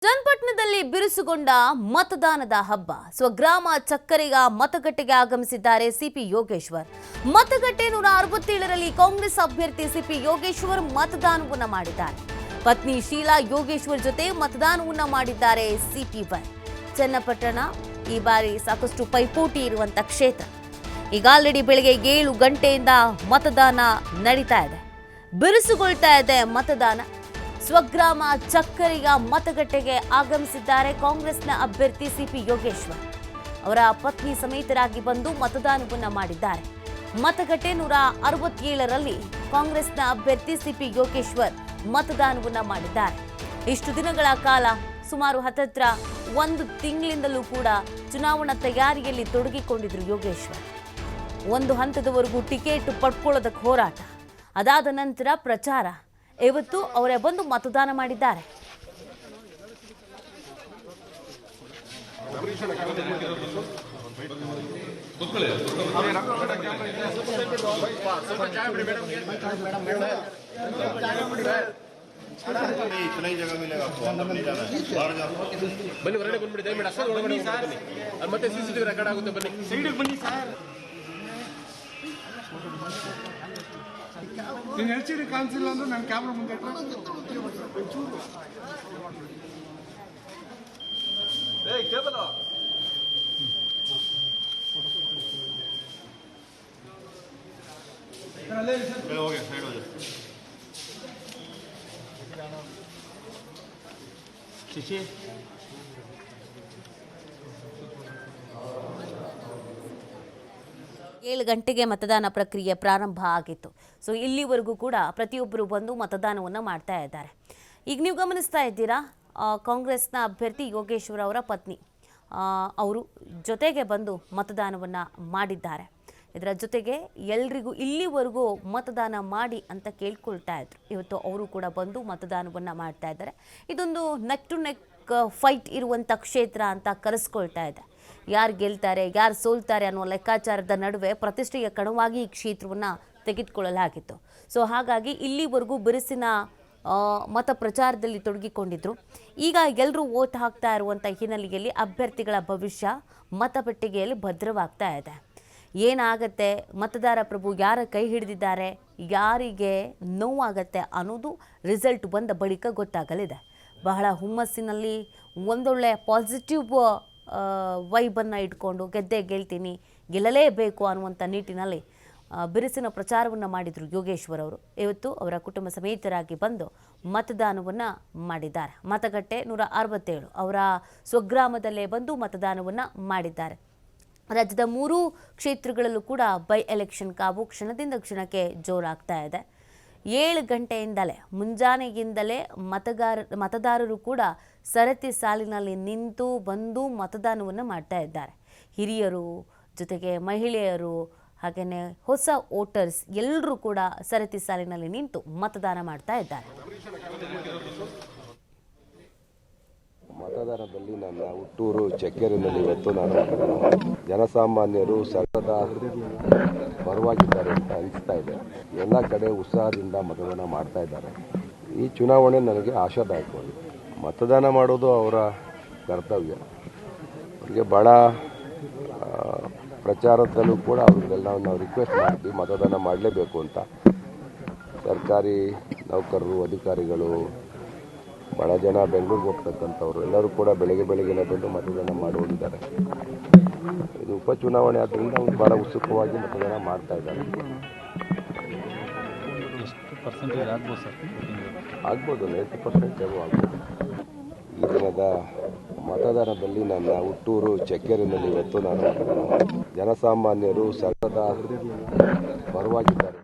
ಚನ್ನಪಟ್ಟಣದಲ್ಲಿ ಬಿರುಸುಗೊಂಡ ಮತದಾನದ ಹಬ್ಬ. ಸ್ವಗ್ರಾಮ ಚಕ್ಕರಿಗ ಮತಗಟ್ಟೆಗೆ ಆಗಮಿಸಿದ್ದಾರೆ ಸಿಪಿ ಯೋಗೇಶ್ವರ್. ಮತಗಟ್ಟೆ 167ರಲ್ಲಿ ಕಾಂಗ್ರೆಸ್ ಅಭ್ಯರ್ಥಿ ಸಿಪಿ ಯೋಗೇಶ್ವರ್ ಮತದಾನವನ್ನ ಮಾಡಿದ್ದಾರೆ. ಪತ್ನಿ ಶೀಲಾ ಯೋಗೇಶ್ವರ್ ಜೊತೆ ಮತದಾನವನ್ನ ಮಾಡಿದ್ದಾರೆ ಸಿಪಿ1. ಚನ್ನಪಟ್ಟಣ ಈ ಬಾರಿ ಸಾಕಷ್ಟು ಪೈಪೋಟಿ ಇರುವಂತ ಕ್ಷೇತ್ರ. ಈಗ ಆಲ್ರೆಡಿ ಬೆಳಗ್ಗೆ 7 ಗಂಟೆಯಿಂದ ಮತದಾನ ನಡೀತಾ ಇದೆ. ಬಿರುಸುಗೊಳ್ತಾ ಇದೆ ಮತದಾನ. ಸ್ವಗ್ರಾಮ ಚಕ್ಕರಿಗ ಮತಗಟ್ಟೆಗೆ ಆಗಮಿಸಿದ್ದಾರೆ ಕಾಂಗ್ರೆಸ್ನ ಅಭ್ಯರ್ಥಿ ಸಿಪಿ ಯೋಗೇಶ್ವರ್. ಅವರ ಪತ್ನಿ ಸಮೇತರಾಗಿ ಬಂದು ಮತದಾನವನ್ನ ಮಾಡಿದ್ದಾರೆ. ಮತಗಟ್ಟೆ 167ರಲ್ಲಿ ಕಾಂಗ್ರೆಸ್ನ ಅಭ್ಯರ್ಥಿ ಸಿಪಿ ಯೋಗೇಶ್ವರ್ ಮತದಾನವನ್ನ ಮಾಡಿದ್ದಾರೆ. ಇಷ್ಟು ದಿನಗಳ ಕಾಲ ಸುಮಾರು ಹತ್ತತ್ರ 1 ತಿಂಗಳಿಂದಲೂ ಕೂಡ ಚುನಾವಣಾ ತಯಾರಿಯಲ್ಲಿ ತೊಡಗಿಕೊಂಡಿದ್ರು ಯೋಗೇಶ್ವರ್. ಒಂದು ಹಂತದವರೆಗೂ ಟಿಕೆಟ್ ಪಡ್ಕೊಳ್ಳೋದಕ್ಕೆ ಹೋರಾಟ, ಅದಾದ ನಂತರ ಪ್ರಚಾರ. ಇವತ್ತು ಅವರೇ ಬಂದು ಮತದಾನ ಮಾಡಿದ್ದಾರೆ. ಬನ್ನಿ ಹೊರಗಡೆ ಬಂದ್ಬಿಡಿ, ದಯವಿಟ್ಟು ಅಷ್ಟೇ ಒಳಗಡೆ ಬನ್ನಿ. ಮತ್ತೆ ಸಿಸಿಟಿವಿ ರೆಕಾರ್ಡ್ ಆಗುತ್ತೆ, ಬನ್ನಿ ಸೈಡಿಗೆ ಬನ್ನಿ ಸರ್. ನೀನು ಎಲ್ಸಿಡಿ ಕಾಣಿಸಿಲ್ಲ ಅಂದ್ರೆ ನಾನು ಕ್ಯಾಮ್ರಾ ಮುಂದೆ ಶಿಶಿ 7 ಗಂಟೆಗೆ ಮತದಾನ ಪ್ರಕ್ರಿಯೆ ಪ್ರಾರಂಭ ಆಗಿತ್ತು. ಸೊ ಇಲ್ಲಿವರೆಗೂ ಕೂಡ ಪ್ರತಿಯೊಬ್ಬರು ಬಂದು ಮತದಾನವನ್ನು ಮಾಡ್ತಾ ಇದ್ದಾರೆ. ಈಗ ನೀವು ಗಮನಿಸ್ತಾ ಇದ್ದೀರಾ, ಕಾಂಗ್ರೆಸ್ನ ಅಭ್ಯರ್ಥಿ ಯೋಗೇಶ್ವರ್ ಅವರ ಪತ್ನಿ ಅವರು ಜೊತೆಗೆ ಬಂದು ಮತದಾನವನ್ನು ಮಾಡಿದ್ದಾರೆ. ಇದರ ಜೊತೆಗೆ ಎಲ್ರಿಗೂ ಇಲ್ಲಿವರೆಗೂ ಮತದಾನ ಮಾಡಿ ಅಂತ ಕೇಳ್ಕೊಳ್ತಾ ಇದ್ರು. ಇವತ್ತು ಅವರು ಕೂಡ ಬಂದು ಮತದಾನವನ್ನು ಮಾಡ್ತಾ ಇದ್ದಾರೆ. ಇದೊಂದು ನೆಕ್ ಟು ನೆಕ್ ಫೈಟ್ ಇರುವಂಥ ಕ್ಷೇತ್ರ ಅಂತ ಕರೆಸ್ಕೊಳ್ತಾ ಇದೆ. ಯಾರು ಗೆಲ್ತಾರೆ, ಯಾರು ಸೋಲ್ತಾರೆ ಅನ್ನೋ ಲೆಕ್ಕಾಚಾರದ ನಡುವೆ ಪ್ರತಿಷ್ಠೆಯ ಕಣವಾಗಿ ಈ ಕ್ಷೇತ್ರವನ್ನು ತೆಗೆದುಕೊಳ್ಳಲಾಗಿತ್ತು. ಸೊ ಹಾಗಾಗಿ ಇಲ್ಲಿವರೆಗೂ ಬಿರುಸಿನ ಮತ ಪ್ರಚಾರದಲ್ಲಿ ತೊಡಗಿಕೊಂಡಿದ್ರು. ಈಗ ಎಲ್ಲರೂ ವೋಟ್ ಹಾಕ್ತಾ ಇರುವಂಥ ಹಿನ್ನೆಲೆಯಲ್ಲಿ ಅಭ್ಯರ್ಥಿಗಳ ಭವಿಷ್ಯ ಮತಪೆಟ್ಟಿಗೆಯಲ್ಲಿ ಭದ್ರವಾಗ್ತಾ ಇದೆ. ಏನಾಗತ್ತೆ, ಮತದಾರ ಪ್ರಭು ಯಾರ ಕೈ ಹಿಡಿದಿದ್ದಾರೆ, ಯಾರಿಗೆ ನೋವಾಗತ್ತೆ ಅನ್ನೋದು ರಿಸಲ್ಟ್ ಬಂದ ಬಳಿಕ ಗೊತ್ತಾಗಲಿದೆ. ಬಹಳ ಹುಮ್ಮಸ್ಸಿನಲ್ಲಿ ಒಂದೊಳ್ಳೆ ಪಾಸಿಟಿವ್ ವೈಬನ್ನು ಇಟ್ಕೊಂಡು ಗೆದ್ದೇ ಗೆಲ್ತೀನಿ, ಗೆಲ್ಲಲೇಬೇಕು ಅನ್ನುವಂಥ ನಿಟ್ಟಿನಲ್ಲಿ ಬಿರುಸಿನ ಪ್ರಚಾರವನ್ನು ಮಾಡಿದರು ಯೋಗೇಶ್ವರ್ ಅವರು. ಇವತ್ತು ಅವರ ಕುಟುಂಬ ಸಮೇತರಾಗಿ ಬಂದು ಮತದಾನವನ್ನು ಮಾಡಿದ್ದಾರೆ. ಮತಗಟ್ಟೆ 167 ಅವರ ಸ್ವಗ್ರಾಮದಲ್ಲೇ ಬಂದು ಮತದಾನವನ್ನು ಮಾಡಿದ್ದಾರೆ. ರಾಜ್ಯದ 3 ಕ್ಷೇತ್ರಗಳಲ್ಲೂ ಕೂಡ ಬೈ ಎಲೆಕ್ಷನ್ ಕಾವು ಕ್ಷಣದಿಂದ ಕ್ಷಣಕ್ಕೆ ಜೋರಾಗ್ತಾ ಇದೆ. 7 ಗಂಟೆಯಿಂದಲೇ ಮುಂಜಾನೆಯಿಂದಲೇ ಮತದಾರರು ಕೂಡ ಸರತಿ ಸಾಲಿನಲ್ಲಿ ನಿಂತು ಬಂದು ಮತದಾನವನ್ನು ಮಾಡ್ತಾ ಇದ್ದಾರೆ. ಹಿರಿಯರು ಜೊತೆಗೆ ಮಹಿಳೆಯರು ಹಾಗೆಯೇ ಹೊಸ ವೋಟರ್ಸ್ ಎಲ್ಲರೂ ಕೂಡ ಸರತಿ ಸಾಲಿನಲ್ಲಿ ನಿಂತು ಮತದಾನ ಮಾಡ್ತಾ ಇದ್ದಾರೆ. ಮತದಾನದಲ್ಲಿ ನನ್ನ ಹುಟ್ಟೂರು ಚಕ್ಕೇರಿನಲ್ಲಿ ಇವತ್ತು ನಾನು ಜನಸಾಮಾನ್ಯರು ಸರ್ಕಾರದ ಪರವಾಗಿದ್ದಾರೆ ಅಂತ ಅನಿಸ್ತಾ ಇದೆ. ಎಲ್ಲ ಕಡೆ ಉತ್ಸಾಹದಿಂದ ಮತದಾನ ಮಾಡ್ತಾ ಇದ್ದಾರೆ. ಈ ಚುನಾವಣೆ ನನಗೆ ಆಶಾದಾಯಕವಾಗಿದೆ. ಮತದಾನ ಮಾಡೋದು ಅವರ ಕರ್ತವ್ಯ. ಅವರಿಗೆ ಭಾಳ ಪ್ರಚಾರದಲ್ಲೂ ಕೂಡ ಅವ್ರಿಗೆಲ್ಲ ನಾವು ರಿಕ್ವೆಸ್ಟ್ ಮಾಡ್ತೀವಿ ಮತದಾನ ಮಾಡಲೇಬೇಕು ಅಂತ. ಸರ್ಕಾರಿ ನೌಕರರು, ಅಧಿಕಾರಿಗಳು, ಭಾಳ ಜನ ಬೆಂಗಳೂರಿಗೆ ಹೋಗ್ತಕ್ಕಂಥವ್ರು ಎಲ್ಲರೂ ಕೂಡ ಬೆಳಗ್ಗೆನೇ ಬಂದು ಮತದಾನ ಮಾಡೋದಿದ್ದಾರೆ. ಇದು ಉಪಚುನಾವಣೆ ಆದ್ದರಿಂದ ಅವ್ರು ಭಾಳ ಉತ್ಸುಕವಾಗಿ ಮತದಾನ ಮಾಡ್ತಾ ಇದ್ದಾರೆ. ಆಗ್ಬೋದು 90% ಆಗ್ಬೋದು. ಈ ದಿನದ ಮತದಾನದಲ್ಲಿ ನನ್ನ ಹುಟ್ಟೂರು ಚಕ್ಕೇರಿನಲ್ಲಿ ಇವತ್ತು ನಾನು ಜನಸಾಮಾನ್ಯರು ಸರ್ಕಾರದ ಪರವಾಗಿದ್ದಾರೆ.